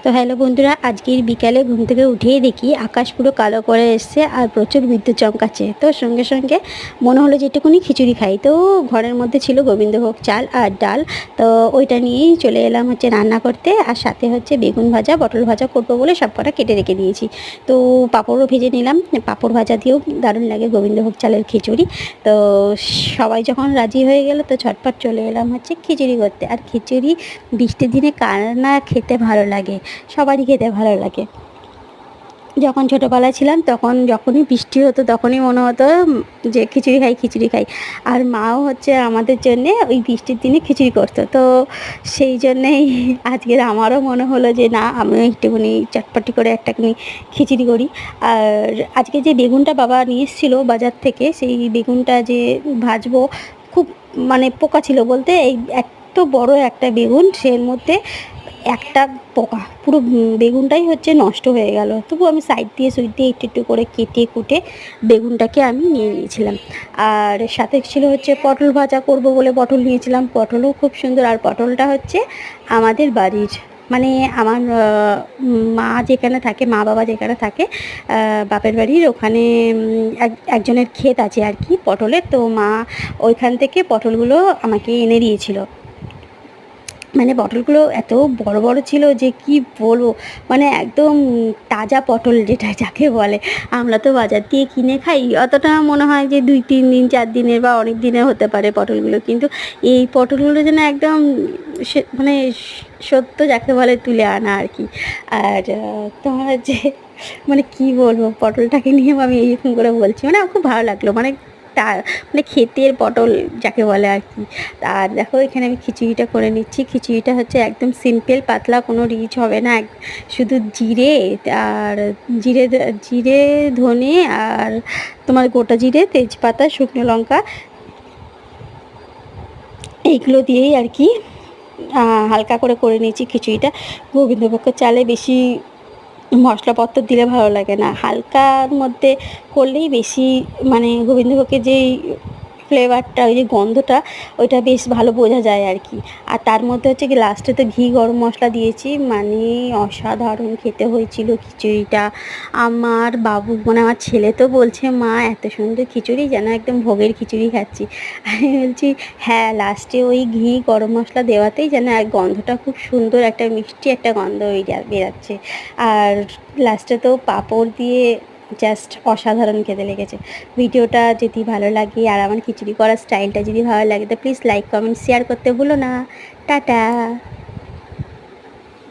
তো হ্যালো বন্ধুরা, আজকের বিকালে ঘুম থেকে উঠেই দেখি আকাশ পুরো কালো করে এসছে আর প্রচুর বিদ্যুৎ চমকাচ্ছে। তো সঙ্গে সঙ্গে মনে হলো যে একটুখানি খিচুড়ি খাই। তো ঘরের মধ্যে ছিল গোবিন্দভোগ চাল আর ডাল। তো ওইটা নিয়েই চলে এলাম রান্না করতে। আর সাথে বেগুন ভাজা, পটল ভাজা করবো বলে সব কটা কেটে রেখে দিয়েছি। তো পাঁপড়ও ভেজে নিলাম। পাঁপড় ভাজা দিয়েও দারুণ লাগে গোবিন্দভোগ চালের খিচুড়ি। তো সবাই যখন রাজি হয়ে গেল তো ঝটপট চলে এলাম খিচুড়ি করতে। আর খিচুড়ি বৃষ্টির দিনে কার না খেতে ভালো লাগে, সবারই খেতে ভালো লাগে। যখন ছোটোবেলায় ছিলাম তখন যখনই বৃষ্টি হতো তখনই মনে হতো যে খিচুড়ি খাই, খিচুড়ি খাই। আর মাও আমাদের জন্যে ওই বৃষ্টির দিনে খিচুড়ি করতো। তো সেই জন্যেই আজকের আমারও মনে হলো যে না, আমিও একটুখানি চটপটি করে একটাখানি খিচুড়ি করি। আর আজকে যে বেগুনটা বাবা নিয়ে এসেছিলো বাজার থেকে, সেই বেগুনটা যে ভাজবো, খুব পোকা ছিল বলতে, এই এত বড় একটা বেগুন, সের মধ্যে একটা পোকা, পুরো বেগুনটাই নষ্ট হয়ে গেল। তবু আমি সাইড দিয়ে সুইট দিয়ে একটু একটু করে কেটে কুটে বেগুনটাকে আমি নিয়ে নিয়েছিলাম। আর সাথে ছিল পটল ভাজা করব বলে পটল নিয়েছিলাম। পটলও খুব সুন্দর। আর পটলটা আমাদের বাড়ির, আমার মা যেখানে থাকে, মা বাবা যেখানে থাকে, বাপের বাড়ির ওখানে একজনের ক্ষেত আছে আর কি পটলের। তো মা ওইখান থেকে পটলগুলো আমাকে এনে দিয়েছিল। পটলগুলো এত বড় বড় ছিল যে কি বলবো, একদম তাজা পটল যেটা যাকে বলে। আমরা তো বাজার দিয়ে কিনে খাই, অতটা মনে হয় যে 2-3 দিন 4 দিনের বা অনেক দিনের হতে পারে পটলগুলো, কিন্তু এই পটলগুলো যেন একদম সে সত্য যাকে বলে তুলে আনা আর কি। আর তোমার কি বলবো, পটলটাকে নিয়ে আমি এইরকম করে বলছি, আমার খুব ভালো লাগলো, তার ক্ষেতের পটল যাকে বলে আর কি। আর দেখো এখানে আমি খিচুড়িটা করে নিচ্ছি। খিচুড়িটা একদম সিম্পল, পাতলা, কোনো রিচ হবে না। শুধু জিরে আর জিরে ধনে আর তোমার গোটা জিরে, তেজপাতা, শুকনো লঙ্কা, এইগুলো দিয়েই আর কি হালকা করে নিচ্ছি খিচুড়িটা। গোবিন্দভোগের চালে বেশি মশলাপত্র দিলে ভালো লাগে না, হালকার মধ্যে করলেই বেশি গোবিন্দভোগের যেই ফ্লেভারটা, ওই যে গন্ধটা, ওইটা বেশ ভালো বোঝা যায় আর কি। আর তার মধ্যে কি লাস্টে তো ঘি গরম মশলা দিয়েছি, অসাধারণ খেতে হয়েছিল খিচুড়িটা। আমার বাবু আমার ছেলে তো বলছে, মা এত সুন্দর খিচুড়ি, যেন একদম ভোগের খিচুড়ি খাচ্ছি। আমি বলছি হ্যাঁ, লাস্টে ওই ঘি গরম মশলা দেওয়াতেই যেন এক গন্ধটা খুব সুন্দর, একটা মিষ্টি একটা গন্ধ বেরাচ্ছে। আর লাস্টে তো পাঁপড় দিয়ে জাস্ট অসাধারণ খেতে লেগেছে। ভিডিওটা যদি ভালো লাগে আর আমার খিচুড়ি করার স্টাইলটা যদি ভালো লাগে তো প্লিজ লাইক, কমেন্ট, শেয়ার করতে ভুলো না। টাটা।